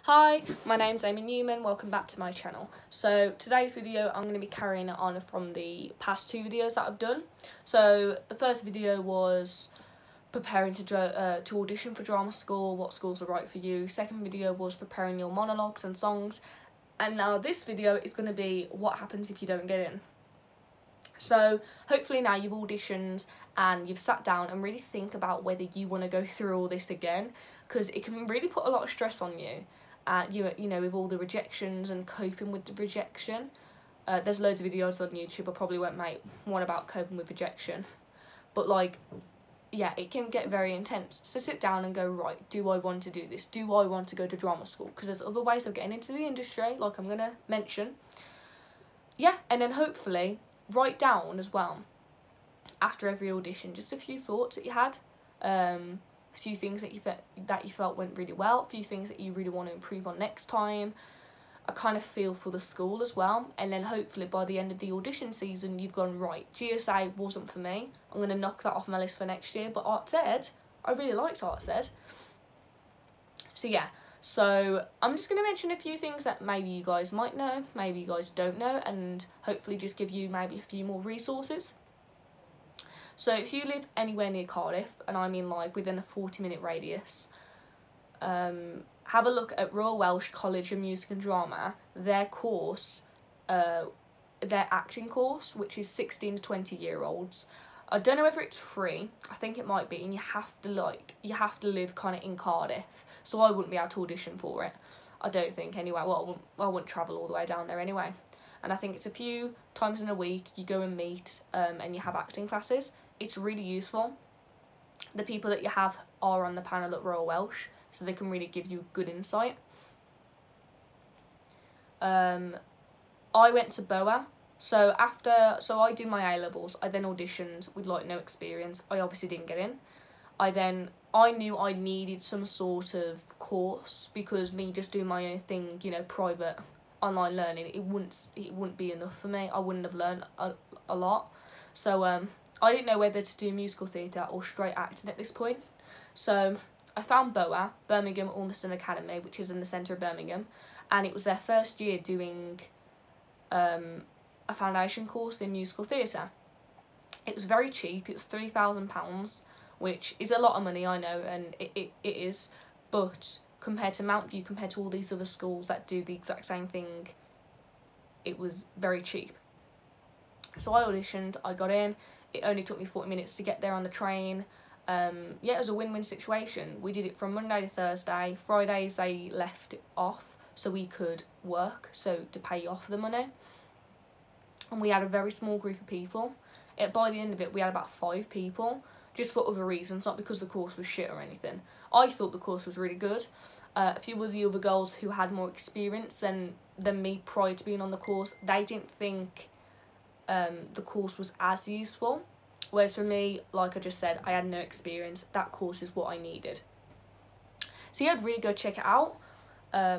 Hi, my name's Amy Newman, welcome back to my channel. So today's video I'm going to be carrying it on from the past two videos that I've done. So the first video was preparing to audition for drama school, what schools are right for you. Second video was preparing your monologues and songs. And now this video is going to be what happens if you don't get in. So hopefully now you've auditioned and you've sat down and really think about whether you want to go through all this again, because it can really put a lot of stress on you. You know, with all the rejections and coping with the rejection. There's loads of videos on YouTube. I probably won't make one about coping with rejection, but like, yeah, it can get very intense. So sit down and go, right, do I want to do this? Do I want to go to drama school? Because there's other ways of getting into the industry, like I'm gonna mention. Yeah, and then hopefully write down as well, after every audition, just a few thoughts that you had. A few things that you felt went really well, a few things that you really want to improve on next time, a kind of feel for the school as well, and then hopefully by the end of the audition season you've gone, right, GSA wasn't for me, I'm going to knock that off my list for next year, but Art Ed, I really liked Art Ed. So yeah, so I'm just going to mention a few things that maybe you guys might know, maybe you guys don't know, and hopefully just give you maybe a few more resources. So if you live anywhere near Cardiff, and I mean like within a 40-minute radius, have a look at Royal Welsh College of Music and Drama, their course, their acting course, which is 16 to 20-year-olds. I don't know whether it's free, I think it might be, and you have to live kind of in Cardiff, so I wouldn't be able to audition for it, I don't think anyway. Well, I wouldn't travel all the way down there anyway. And I think it's a few times in a week you go and meet and you have acting classes. It's really useful. The people that you have are on the panel at Royal Welsh, so they can really give you good insight. I went to BOA, so I did my A-levels, I then auditioned with like no experience. I obviously didn't get in. I knew I needed some sort of course, because me just doing my own thing, you know, private online learning, it wouldn't be enough for me. I wouldn't have learned a lot. So I didn't know whether to do musical theatre or straight acting at this point. So I found BOA, Birmingham Ormiston Academy, which is in the centre of Birmingham, and it was their first year doing a foundation course in musical theatre. It was very cheap, it was £3,000, which is a lot of money, I know, and it is, but compared to Mount View, compared to all these other schools that do the exact same thing, it was very cheap. So I auditioned, I got in, it only took me 40 minutes to get there on the train. Yeah, it was a win-win situation. We did it from Monday to Thursday. Fridays they left it off so we could work, so to pay off the money. And we had a very small group of people. By the end of it we had about 5 people, just for other reasons, not because the course was shit or anything. I thought the course was really good. A few of the other girls who had more experience than me prior to being on the course, they didn't think the course was as useful. Whereas for me, like I just said, I had no experience. That course is what I needed. So yeah, I'd really go check it out.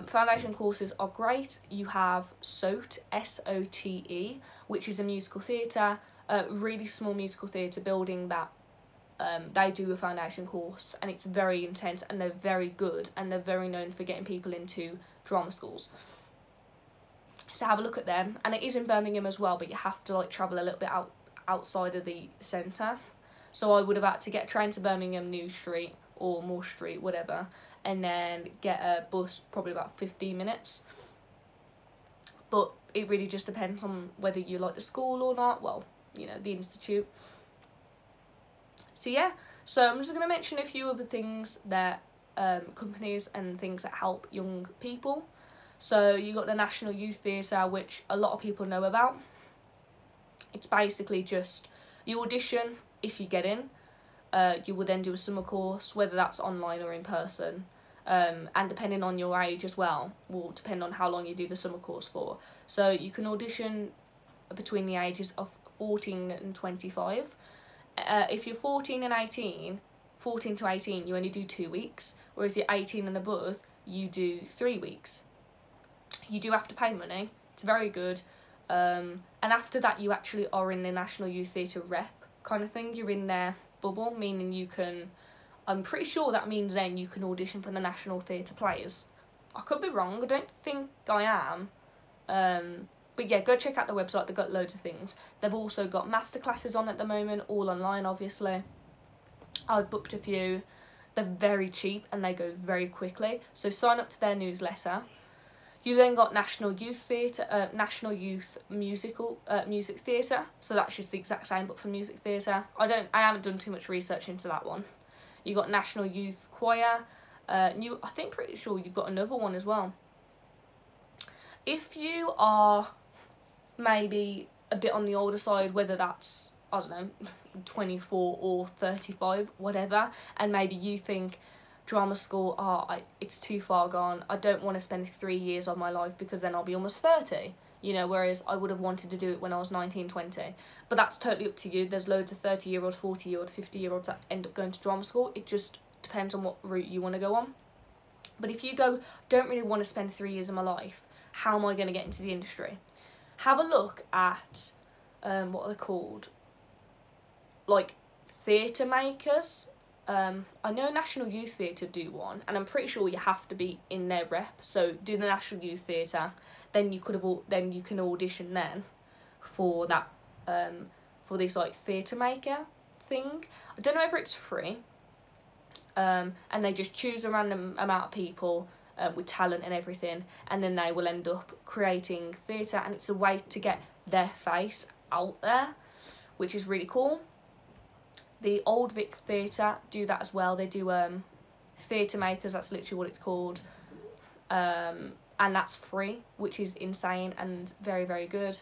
Foundation courses are great. You have SOTE, S-O-T-E, which is a musical theatre, really small musical theatre building that they do a foundation course, and it's very intense, and they're very good, and they're very known for getting people into drama schools. So have a look at them, and it is in Birmingham as well, but you have to like travel a little bit outside of the centre. So I would have had to get a train to Birmingham New Street or Moore Street, whatever, and then get a bus, probably about 15 minutes. But it really just depends on whether you like the school or not, well, you know, the institute. So yeah, so I'm just going to mention a few other things that companies and things that help young people. So you got the National Youth Theatre, which a lot of people know about. It's basically just you audition if you get in. You will then do a summer course, whether that's online or in person, and depending on your age as well, will depend on how long you do the summer course for. So you can audition between the ages of 14 and 25. If you're 14 to 18, you only do 2 weeks, whereas you're 18 and above, you do 3 weeks. You do have to pay money, it's very good, and after that you actually are in the National Youth Theatre rep kind of thing. You're in their bubble, meaning you can, I'm pretty sure that means then you can audition for the National Theatre Players. I could be wrong, I don't think I am. But yeah, go check out the website, they've got loads of things. They've also got masterclasses on at the moment, all online obviously. I've booked a few. They're very cheap and they go very quickly. So sign up to their newsletter. You then got National Youth Theatre, National Youth Music Theatre. So that's just the exact same, but for music theatre. I haven't done too much research into that one. You got National Youth Choir. I think pretty sure you've got another one as well. If you are maybe a bit on the older side, whether that's, I don't know, 24 or 35, whatever, and maybe you think drama school, it's too far gone, I don't want to spend 3 years of my life because then I'll be almost 30, you know, whereas I would have wanted to do it when I was 19, 20. But that's totally up to you. There's loads of 30-year-olds, 40-year-olds, 50-year-olds that end up going to drama school. It just depends on what route you want to go on. But if you go, don't really want to spend 3 years of my life, how am I going to get into the industry? Have a look at, what are they called? Like, theatre makers. I know National Youth Theatre do one, and I'm pretty sure you have to be in their rep. So do the National Youth Theatre, then you can audition then for that, for this like theatre maker thing. I don't know if it's free. And they just choose a random amount of people with talent and everything, and then they will end up creating theatre, and it's a way to get their face out there, which is really cool. The Old Vic Theatre do that as well. They do theatre makers, that's literally what it's called, and that's free, which is insane and very, very good.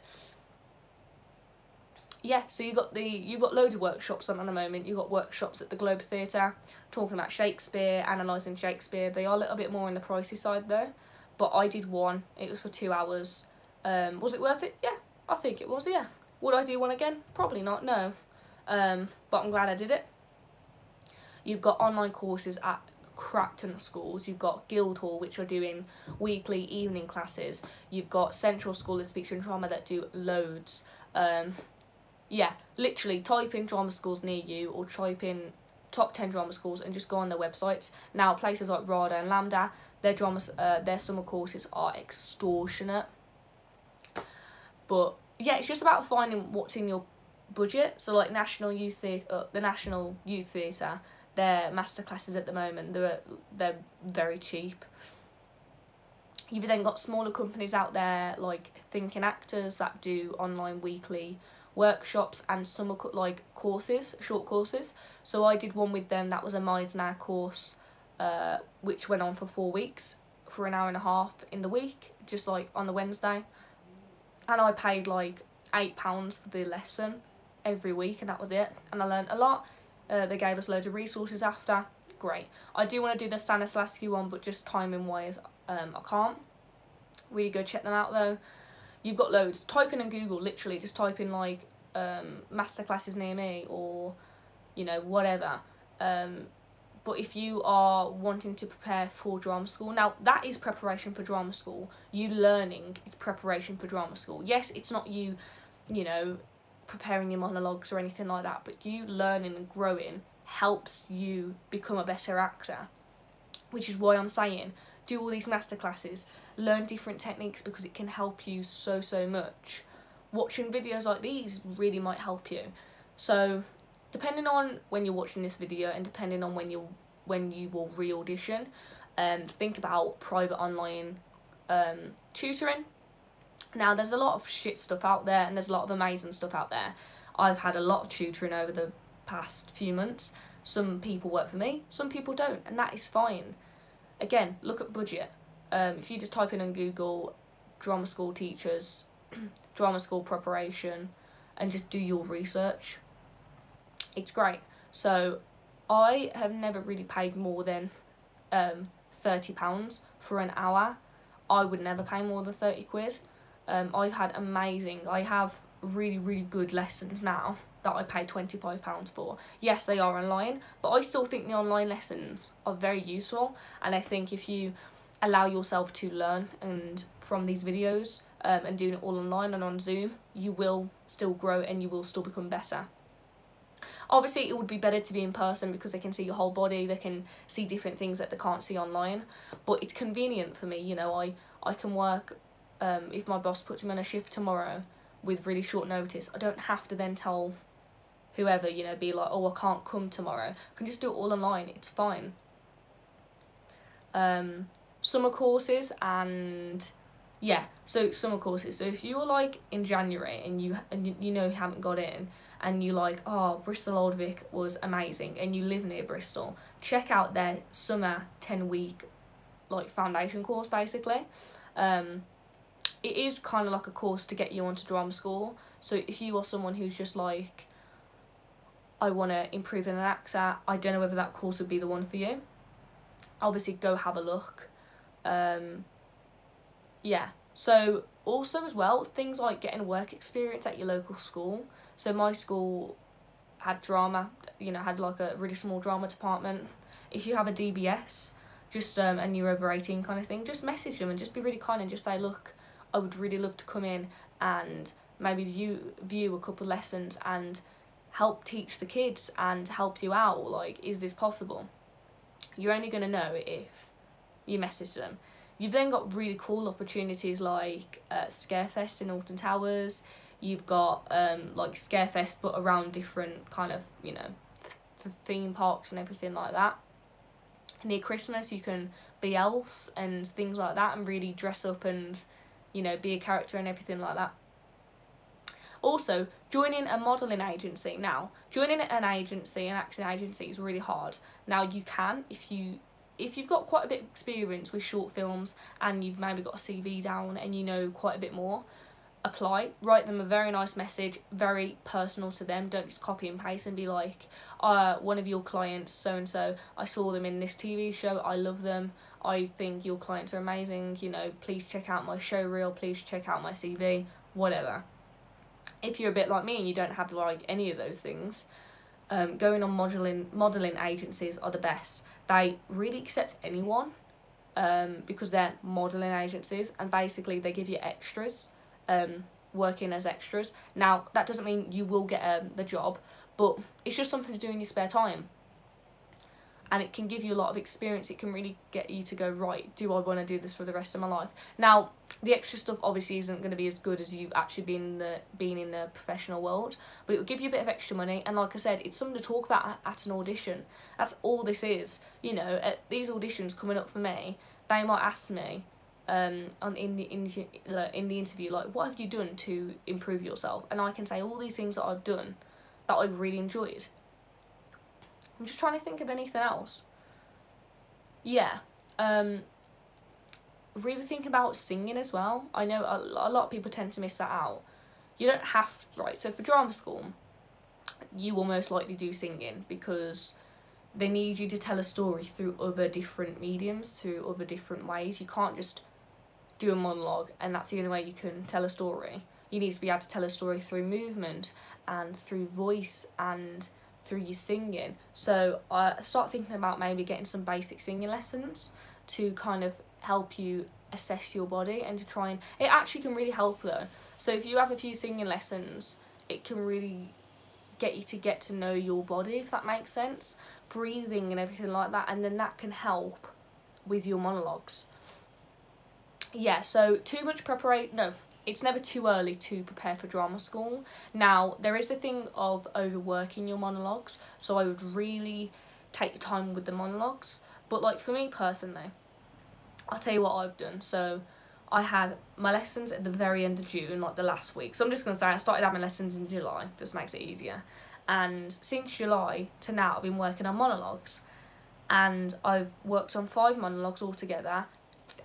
Yeah, so you've got loads of workshops on at the moment. You've got workshops at the Globe Theatre, talking about Shakespeare, analysing Shakespeare. They are a little bit more on the pricey side though, but I did one. It was for 2 hours. Was it worth it? Yeah, I think it was, yeah. Would I do one again? Probably not, no. But I'm glad I did it. You've got online courses at Crapton schools. You've got Guildhall, which are doing weekly evening classes. You've got Central School of Speech and Drama that do loads. Yeah, literally type in drama schools near you, or type in top 10 drama schools and just go on their websites. Now places like RADA and Lambda, their summer courses are extortionate. But yeah, it's just about finding what's in your budget. So like National Youth Theatre, the National Youth Theatre, their masterclasses at the moment, they're very cheap. You've then got smaller companies out there like Thinking Actors that do online weekly workshops and summer courses, short courses. So I did one with them that was a Meisner course, which went on for 4 weeks for an hour and a half in the week, just like on the Wednesday, and I paid like £8 for the lesson every week, and that was it, and I learned a lot. They gave us loads of resources after. Great. I do want to do the Stanislavski one, but just timing wise I can't. Really go check them out though. You've got loads. Type in on Google, literally, just type in like masterclasses near me, or you know, whatever. But if you are wanting to prepare for drama school, now that is preparation for drama school. You learning is preparation for drama school. Yes, it's not you know, preparing your monologues or anything like that, but you learning and growing helps you become a better actor, which is why I'm saying do all these masterclasses, learn different techniques, because it can help you so much. Watching videos like these really might help you. So depending on when you're watching this video, and depending on when you will re-audition, think about private online tutoring. Now there's a lot of shit stuff out there, and there's a lot of amazing stuff out there. I've had a lot of tutoring over the past few months. Some people work for me, some people don't, and that is fine. Again, look at budget. If you just type in on Google drama school teachers, drama school preparation, and just do your research, it's great. So I have never really paid more than £30 for an hour. I would never pay more than 30 quid. I've had I have really good lessons now that I pay £25 for. Yes, they are online, but I still think the online lessons are very useful, and I think if you allow yourself to learn and from these videos and doing it all online and on Zoom, you will still grow and you will still become better. Obviously it would be better to be in person because they can see your whole body, they can see different things that they can't see online, but it's convenient for me, you know. I can work, if my boss puts me on a shift tomorrow with really short notice, I don't have to then tell whoever, you know, be like, oh, I can't come tomorrow. I can just do it all online, it's fine. Summer courses, and yeah, so summer courses. So if you're like in January and you know you haven't got in, and you like, oh, Bristol Old Vic was amazing, and you live near Bristol, check out their summer 10-week like foundation course basically. It is kind of like a course to get you onto drama school. So if you are someone who's just like, I want to improve in an accent, I don't know whether that course would be the one for you. Obviously go have a look. Yeah, so also as well, things like getting work experience at your local school. So my school had drama, you know, had like a really small drama department. If you have a DBS, just and you're over 18 kind of thing, just message them and just be really kind and just say, look, I would really love to come in and maybe view a couple lessons and help teach the kids and help you out. Like, is this possible? You're only going to know if you message them. You've then got really cool opportunities like Scarefest in Alton Towers. You've got like Scarefest but around different kind of, you know, theme parks and everything like that. Near Christmas you can be elves and things like that and really dress up and, you know, be a character and everything like that. Also, joining a modelling agency. Now, joining an agency, an acting agency, is really hard. Now, you can, if you've got quite a bit of experience with short films and you've maybe got a CV down and you know quite a bit more, apply. Write them a very nice message, very personal to them. Don't just copy and paste and be like, one of your clients, so-and-so, I saw them in this TV show, I love them, I think your clients are amazing, you know, please check out my show reel, please check out my CV, whatever. If you're a bit like me and you don't have like any of those things, going on modelling agencies are the best. They really accept anyone because they're modelling agencies, and basically they give you extras, working as extras. Now, that doesn't mean you will get the job, but it's just something to do in your spare time. And it can give you a lot of experience. It can really get you to go, right, do I want to do this for the rest of my life? Now, the extra stuff obviously isn't going to be as good as you actually being in the professional world, but it will give you a bit of extra money. And like I said, it's something to talk about at an audition. That's all this is. You know, at these auditions coming up for me, they might ask me in the interview, like, what have you done to improve yourself? And I can say all these things that I've done that I've really enjoyed. I'm just trying to think of anything else. Yeah. Really think about singing as well. I know a lot of people tend to miss that out. You don't have, right, so for drama school, you will most likely do singing because they need you to tell a story through other different mediums, through other different ways. You can't just do a monologue and that's the only way you can tell a story. You need to be able to tell a story through movement and through voice and through your singing. So I start thinking about maybe getting some basic singing lessons to kind of help you assess your body and to try and, it actually can really help though. So if you have a few singing lessons, it can really get you to get to know your body, if that makes sense, breathing and everything like that, and then that can help with your monologues. Yeah, so too much preparation, no, it's never too early to prepare for drama school. Now, there is a thing of overworking your monologues, so I would really take time with the monologues. But like for me personally, I'll tell you what I've done. So I had my lessons at the very end of June, like the last week. So I'm just going to say I started having lessons in July, just makes it easier. And since July to now, I've been working on monologues. And I've worked on 5 monologues altogether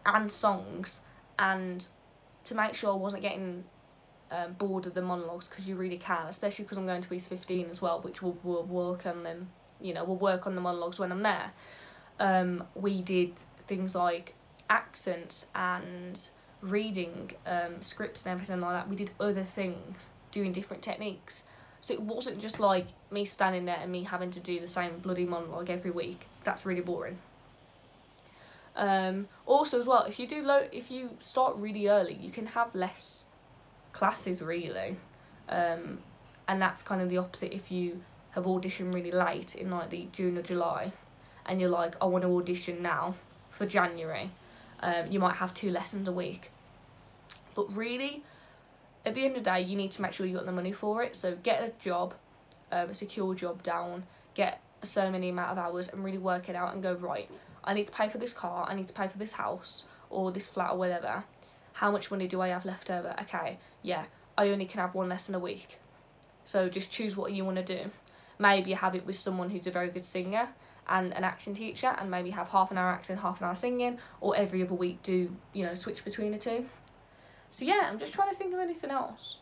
and songs. And to make sure I wasn't getting bored of the monologues, because you really can, especially because I'm going to East 15 as well, which we'll work on them, you know, we'll work on the monologues when I'm there. We did things like accents and reading scripts and everything like that. We did other things, doing different techniques. So it wasn't just like me standing there and me having to do the same bloody monologue every week. That's really boring. Also as well, if you start really early, you can have less classes really, and that's kind of the opposite if you have auditioned really late in like the June or July, and you're like, I want to audition now for January, you might have 2 lessons a week. But really, at the end of the day, you need to make sure you got the money for it. So get a job, a secure job down, get so many amount of hours and really work it out and go, right, I need to pay for this car, I need to pay for this house or this flat or whatever. How much money do I have left over? Okay, yeah, I only can have 1 lesson a week. So just choose what you want to do. Maybe have it with someone who's a very good singer and an acting teacher, and maybe have half an hour acting, half an hour singing, or every other week do, you know, switch between the two. So yeah, I'm just trying to think of anything else.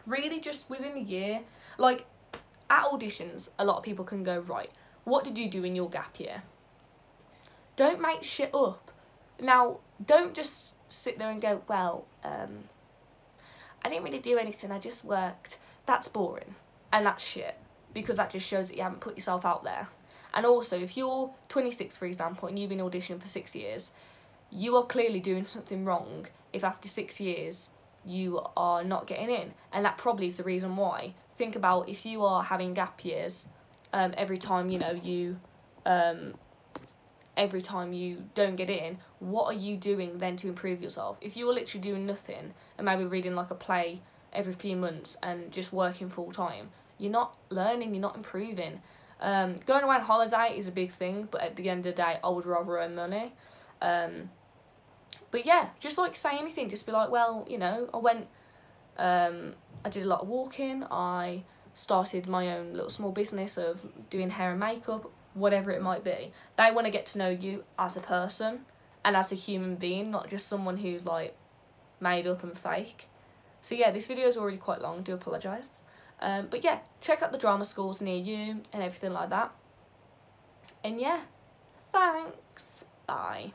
Really just within a year, like at auditions, a lot of people can go, right, what did you do in your gap year? Don't make shit up. Now, don't just sit there and go, well, I didn't really do anything, I just worked. That's boring, and that's shit, because that just shows that you haven't put yourself out there. And also, if you're 26, for example, and you've been auditioning for 6 years, you are clearly doing something wrong if after 6 years you are not getting in, and that probably is the reason why. Think about if you are having gap years, every time, you know, you every time you don't get in, what are you doing then to improve yourself? If you were literally doing nothing and maybe reading like a play every few months and just working full time, you're not learning, you're not improving. Going away on holiday is a big thing, but at the end of the day, I would rather earn money. But yeah, just like say anything, just be like, well, you know, I did a lot of walking, I started my own little small business of doing hair and makeup, whatever it might be. They want to get to know you as a person and as a human being, not just someone who's like made up and fake. So yeah, this video is already quite long, do apologise. But yeah, check out the drama schools near you and everything like that. And yeah, thanks, bye.